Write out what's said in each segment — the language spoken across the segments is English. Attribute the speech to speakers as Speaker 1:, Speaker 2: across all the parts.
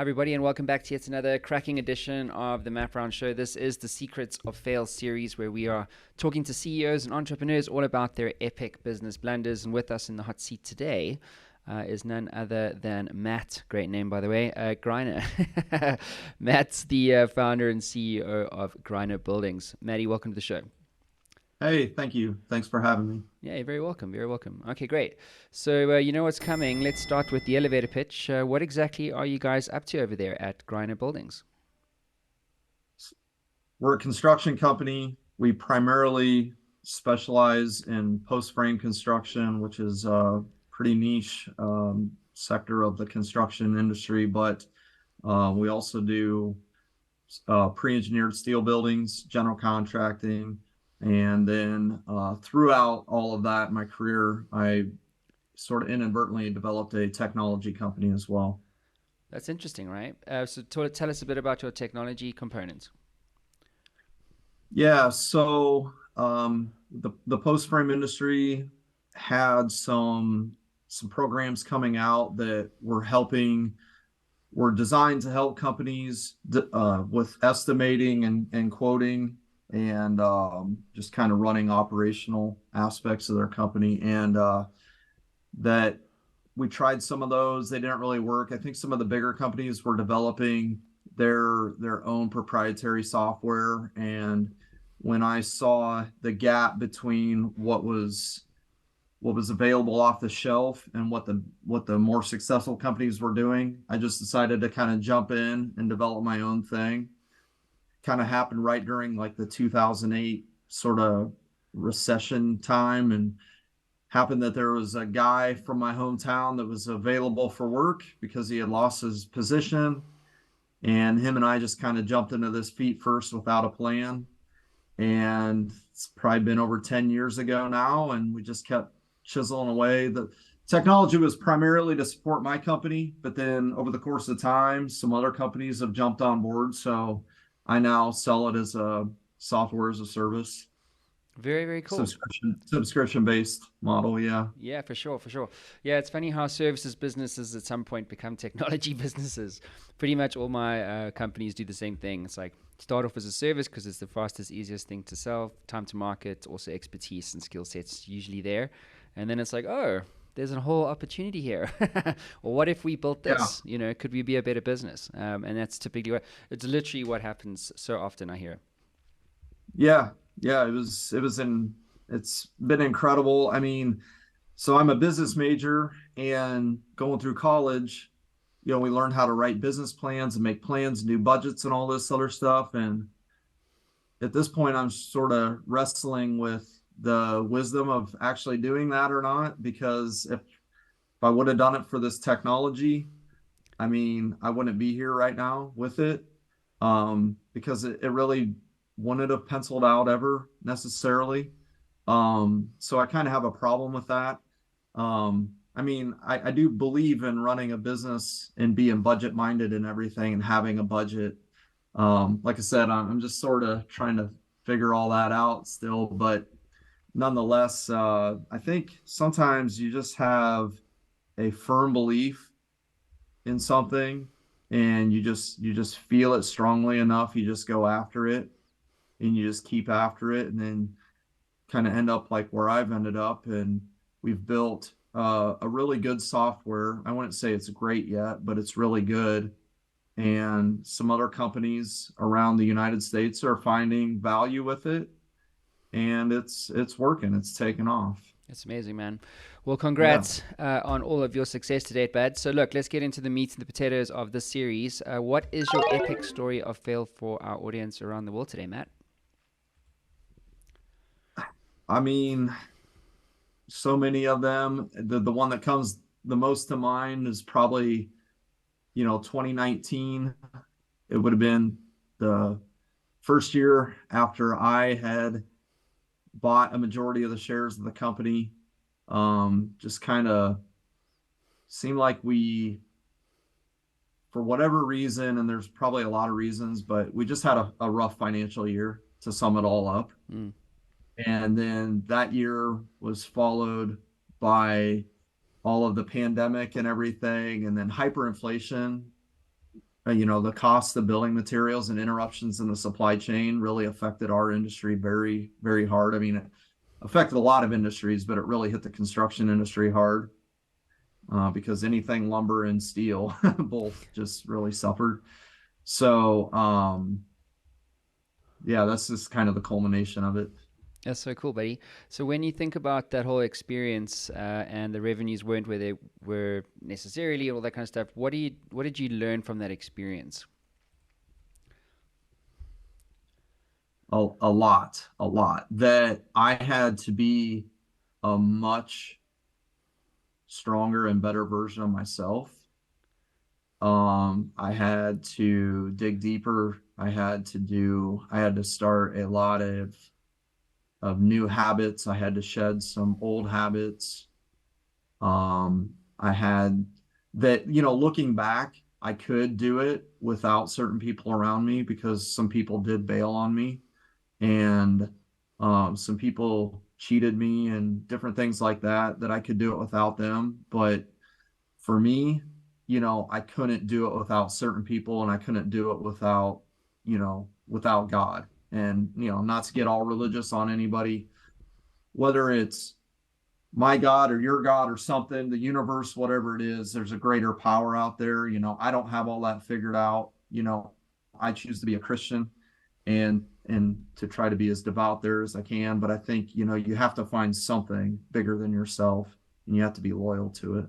Speaker 1: Hi, everybody, and welcome back to yet another cracking edition of the Matt Brown Show. This is the Secrets of Fail series, where we are talking to CEOs and entrepreneurs all about their epic business blunders. And with us in the hot seat today is none other than Matt. Great name, by the way, Greiner. Matt's the founder and CEO of Greiner Buildings. Matty, welcome to the show.
Speaker 2: Hey, thank you. Thanks for having me.
Speaker 1: Yeah, you're very welcome. Very welcome. Okay, great. So you know what's coming. Let's start with the elevator pitch. What exactly are you guys up to over there at Greiner Buildings?
Speaker 2: We're a construction company. We primarily specialize in post-frame construction, which is a pretty niche sector of the construction industry, but we also do pre-engineered steel buildings, general contracting, and then throughout all of that in my career, I sort of inadvertently developed a technology company as well.
Speaker 1: That's interesting, right? So tell us a bit about your technology components.
Speaker 2: Yeah, so the post frame industry had some programs coming out that were designed to help companies with estimating and quoting and just kind of running operational aspects of their company. And that we tried some of those, they didn't really work. I think some of the bigger companies were developing their own proprietary software, and when I saw the gap between what was available off the shelf and what the more successful companies were doing, I just decided to kind of jump in and develop my own thing. Kind of happened right during like the 2008 sort of recession time, and happened that there was a guy from my hometown that was available for work because he had lost his position, and him and I just kind of jumped into this feet first without a plan. And it's probably been over 10 years ago now, and we just kept chiseling away. The technology was primarily to support my company, but then over the course of time, some other companies have jumped on board, so I now sell it as a software as a service,
Speaker 1: Very, very cool.
Speaker 2: subscription based model. Yeah.
Speaker 1: Yeah, for sure, for sure. Yeah, it's funny how services businesses at some point become technology businesses. Pretty much all my companies do the same thing. It's like start off as a service because it's the fastest, easiest thing to sell, time to market, also expertise and skill sets usually there. And then it's like, oh, there's a whole opportunity here. Or what if we built
Speaker 2: Yeah.
Speaker 1: this? You know, could we be a better business? And that's typically it's literally what happens so often, I hear.
Speaker 2: Yeah. Yeah. It's been incredible. I mean, so I'm a business major, and going through college, we learned how to write business plans and make plans and do budgets and all this other stuff. And at this point, I'm sort of wrestling with the wisdom of actually doing that or not, because if I would have done it for this technology, I mean, I wouldn't be here right now with it, because it really wouldn't have penciled out ever necessarily. So I kind of have a problem with that. I mean, I do believe in running a business and being budget minded and everything and having a budget. Like I said, I'm just sort of trying to figure all that out still, but nonetheless, I think sometimes you just have a firm belief in something, and you just feel it strongly enough, you just go after it, and you just keep after it, and then kind of end up like where I've ended up. And we've built a really good software. I wouldn't say it's great yet, but it's really good. And some other companies around the United States are finding value with it, and it's working. It's taken off.
Speaker 1: That's amazing, man. Well,
Speaker 2: Yeah.
Speaker 1: congrats on all of your success to date, bud. So, look, let's get into the meat and the potatoes of this series. What is your epic story of fail for our audience around the world today, Matt?
Speaker 2: I mean, so many of them. The one that comes the most to mind is probably, 2019. It would have been the first year after I had bought a majority of the shares of the company. Just kind of seemed like for whatever reason, and there's probably a lot of reasons, but we just had a rough financial year to sum it all up.
Speaker 1: Mm.
Speaker 2: And then that year was followed by all of the pandemic and everything, and then hyperinflation the cost of building materials and interruptions in the supply chain really affected our industry very, very hard. I mean, it affected a lot of industries, but it really hit the construction industry hard, because anything lumber and steel both just really suffered. So, yeah, that's just kind of the culmination of it.
Speaker 1: That's so cool, buddy. So when you think about that whole experience and the revenues weren't where they were necessarily, all that kind of stuff, what did you learn from that experience?
Speaker 2: A lot that I had to be a much stronger and better version of myself. I had to dig deeper. I had to start a lot of new habits. I had to shed some old habits. I had that, looking back, I could do it without certain people around me because some people did bail on me, and some people cheated me and different things like that, that I could do it without them. But for me, I couldn't do it without certain people, and I couldn't do it without God. And, not to get all religious on anybody, whether it's my God or your God or something, the universe, whatever it is, there's a greater power out there. I don't have all that figured out. I choose to be a Christian, and to try to be as devout there as I can. But I think, you have to find something bigger than yourself, and you have to be loyal to it.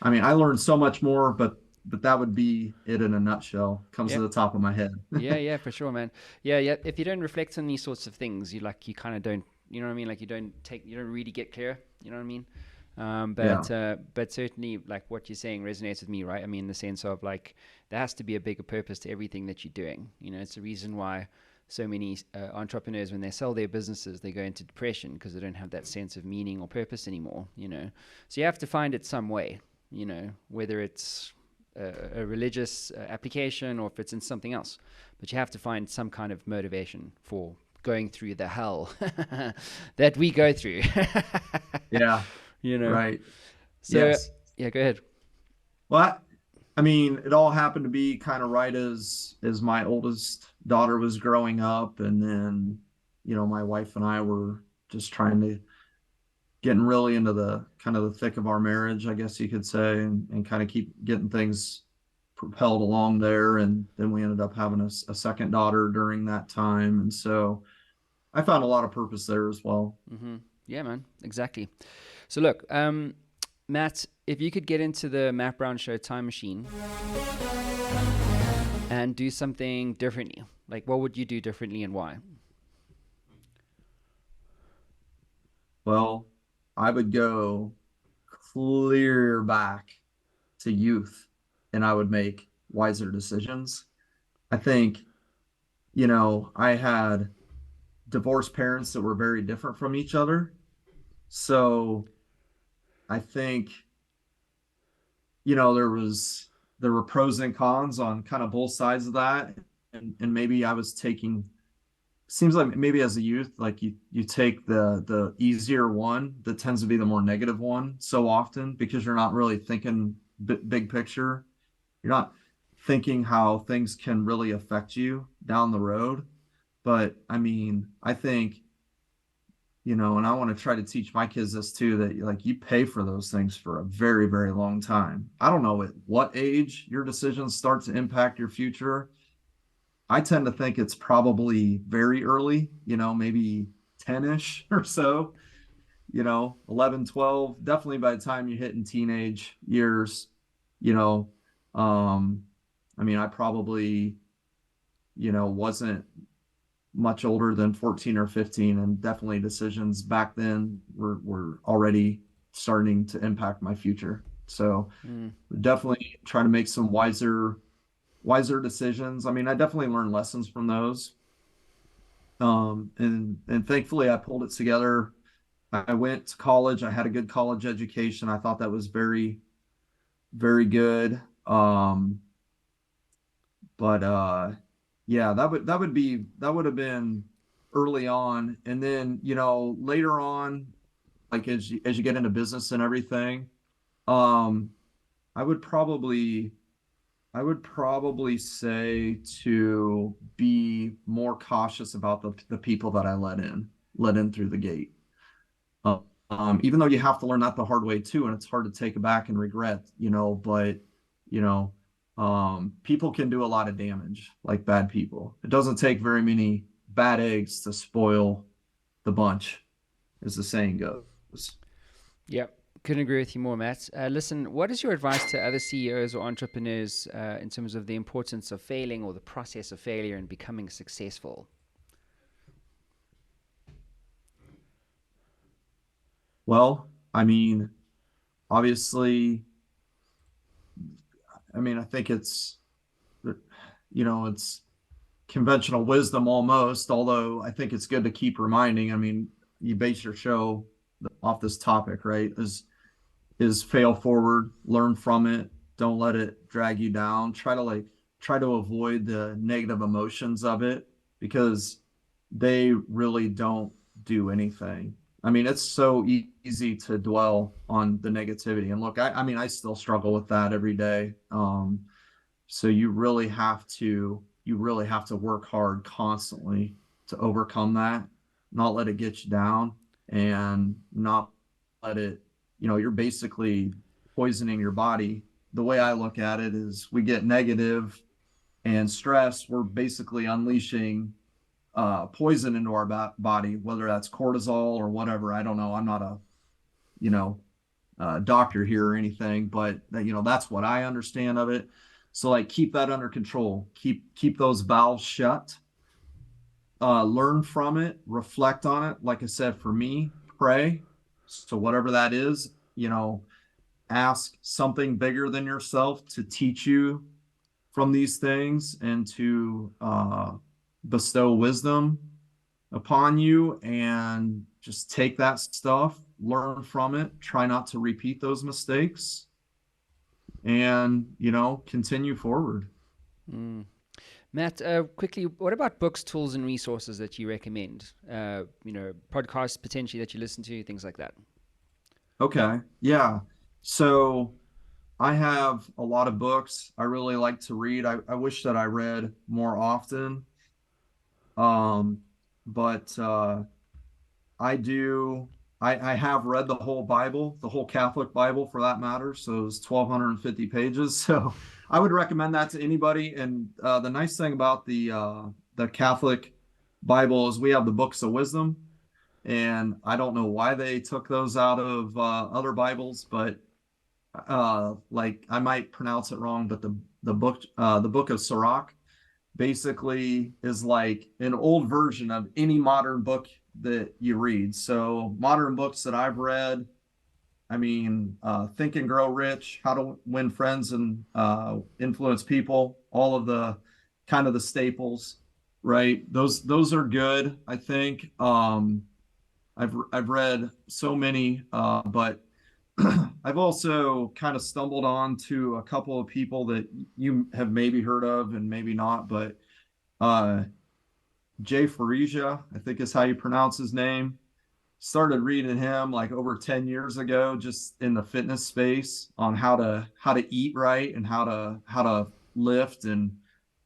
Speaker 2: I mean, I learned so much more, but that would be it in a nutshell. Comes to
Speaker 1: Yeah.
Speaker 2: the top of my head.
Speaker 1: Yeah, yeah, for sure, man. Yeah, yeah. If you don't reflect on these sorts of things, you kind of don't, you know what I mean? Like you don't really get clear. You know what I mean?
Speaker 2: Yeah.
Speaker 1: But certainly, like what you're saying resonates with me, right? I mean, in the sense of like there has to be a bigger purpose to everything that you're doing. It's the reason why so many entrepreneurs, when they sell their businesses, they go into depression because they don't have that sense of meaning or purpose anymore. So you have to find it some way. Whether it's a religious application or if it's in something else. But you have to find some kind of motivation for going through the hell that we go through.
Speaker 2: Yeah.
Speaker 1: you know.
Speaker 2: Right.
Speaker 1: So
Speaker 2: Yes.
Speaker 1: yeah, go ahead.
Speaker 2: Well, I mean, it all happened to be kind of right as my oldest daughter was growing up, and then, my wife and I were just trying to getting really into the kind of the thick of our marriage, I guess you could say, and kind of keep getting things propelled along there. And then we ended up having a second daughter during that time. And so I found a lot of purpose there as well.
Speaker 1: Mm-hmm. Yeah, man, exactly. So look, Matt, if you could get into the Matt Brown Show time machine and do something differently, like what would you do differently and why?
Speaker 2: Well, I would go clear back to youth, and I would make wiser decisions. I think, I had divorced parents that were very different from each other. So I think, there were pros and cons on kind of both sides of that. And maybe I was taking, seems like maybe as a youth, like you take the easier one that tends to be the more negative one so often, because you're not really thinking big picture. You're not thinking how things can really affect you down the road. But I mean, I think, and I want to try to teach my kids this too, that like you pay for those things for a very, very long time. I don't know at what age your decisions start to impact your future. I tend to think it's probably very early, maybe 10-ish or so, 11, 12. Definitely by the time you hit in teenage years, you know. Um, I mean, I probably, wasn't much older than 14 or 15, and definitely decisions back then were already starting to impact my future. So
Speaker 1: Mm.
Speaker 2: definitely try to make some wiser decisions. I mean, I definitely learned lessons from those. And thankfully I pulled it together. I went to college. I had a good college education. I thought that was very, very good. But yeah, that would have been early on. And then, later on, like as you get into business and everything, um, I would probably I would probably say to be more cautious about the people that I let in through the gate. Even though you have to learn that the hard way too, and it's hard to take back and regret, but you know, people can do a lot of damage, like bad people. It doesn't take very many bad eggs to spoil the bunch, as the saying goes.
Speaker 1: Yep. Couldn't agree with you more, Matt. Listen, what is your advice to other CEOs or entrepreneurs in terms of the importance of failing or the process of failure and becoming successful?
Speaker 2: Well, I mean, obviously, I think it's conventional wisdom almost, although I think it's good to keep reminding. I mean, you base your show off this topic, right? Is fail forward, learn from it, don't let it drag you down. Try to avoid the negative emotions of it because they really don't do anything. I mean, it's so easy to dwell on the negativity. And look, I mean, I still struggle with that every day. So you really have to work hard constantly to overcome that, not let it get you down, and not let it, you're basically poisoning your body. The way I look at it is we get negative and stress, we're basically unleashing poison into our body, whether that's cortisol or whatever. I don't know. I'm not a, you know, doctor here or anything, but that's what I understand of it. So like keep that under control. Keep those valves shut. Learn from it, reflect on it. Like I said, for me, pray. So whatever that is, ask something bigger than yourself to teach you from these things and to bestow wisdom upon you, and just take that stuff, learn from it, try not to repeat those mistakes, and continue forward.
Speaker 1: Mm. Matt, quickly, what about books, tools, and resources that you recommend? Podcasts potentially that you listen to, things like that.
Speaker 2: Okay, yeah. So I have a lot of books I really like to read. I wish that I read more often. um but I do. I have read the whole Bible, the whole Catholic Bible for that matter. So it's 1,250 pages. So I would recommend that to anybody. And the nice thing about the Catholic Bible is we have the books of wisdom. And I don't know why they took those out of other Bibles, but like I might pronounce it wrong, but the book of Sirach basically is like an old version of any modern book that you read. So modern books that I've read, I mean, Think and Grow Rich, How to Win Friends and Influence People, all of the kind of the staples, right? Those are good, I think. I've read so many, but I've also kind of stumbled on to a couple of people that you have maybe heard of and maybe not, but uh, Jay Farisia, I think is how you pronounce his name. Started reading him like over 10 years ago, just in the fitness space on how to eat right and how to lift and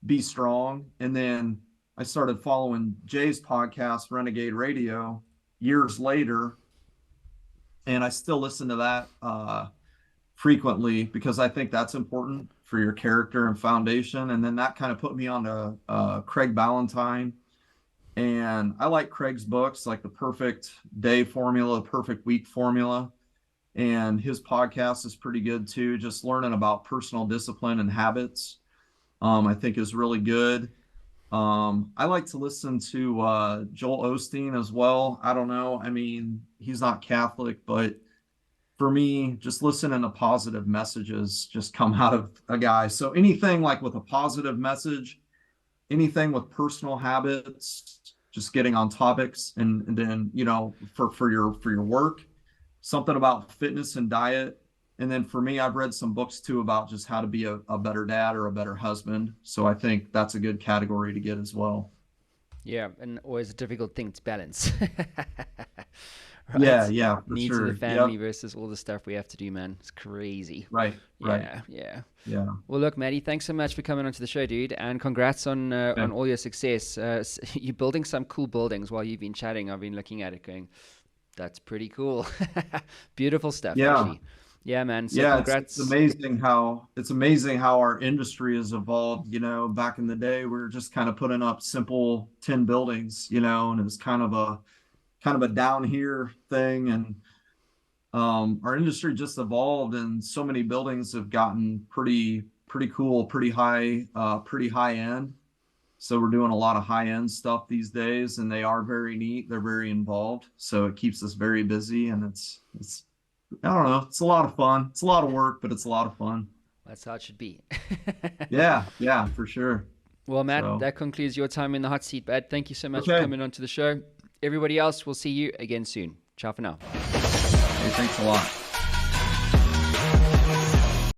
Speaker 2: be strong. And then I started following Jay's podcast, Renegade Radio, years later, and I still listen to that frequently because I think that's important for your character and foundation. And then that kind of put me on to Craig Ballantyne. And I like Craig's books, like The Perfect Day Formula, The Perfect Week Formula. And his podcast is pretty good too. Just learning about personal discipline and habits, I think is really good. I like to listen to Joel Osteen as well. I don't know. I mean, he's not Catholic, but for me, just listening to positive messages just come out of a guy. So anything like with a positive message, anything with personal habits, just getting on topics, and then for your work, something about fitness and diet. And then for me, I've read some books too about just how to be a better dad or a better husband. So I think that's a good category to get as well.
Speaker 1: Yeah, and always a difficult thing to balance. right?
Speaker 2: Yeah, for
Speaker 1: Needs of the
Speaker 2: sure.
Speaker 1: family
Speaker 2: Yep.
Speaker 1: versus all the stuff we have to do, man. It's crazy.
Speaker 2: Right. Right.
Speaker 1: Yeah, yeah.
Speaker 2: Yeah.
Speaker 1: Well, look, Maddie, thanks so much for coming onto the show, dude, and congrats
Speaker 2: Okay.
Speaker 1: on all your success. You're building some cool buildings while you've been chatting. I've been looking at it, going, that's pretty cool. Beautiful stuff,
Speaker 2: Yeah.
Speaker 1: actually. Yeah, man. So
Speaker 2: Yeah, it's
Speaker 1: congrats.
Speaker 2: amazing how our industry has evolved. Back in the day, we were just kind of putting up simple tin buildings, and it was kind of a down here thing. And our industry just evolved, and so many buildings have gotten pretty cool, pretty high end. So we're doing a lot of high end stuff these days, and they are very neat. They're very involved, so it keeps us very busy, and it's I don't know, it's a lot of fun. It's a lot of work, but it's a lot of fun.
Speaker 1: That's how it should be.
Speaker 2: Yeah, yeah, for sure.
Speaker 1: Well, Matt,
Speaker 2: So
Speaker 1: that concludes your time in the hot seat, bud. Thank you so much for
Speaker 2: okay,
Speaker 1: coming onto the show. Everybody else, we'll see you again soon. Ciao for now.
Speaker 2: hey, thanks a lot.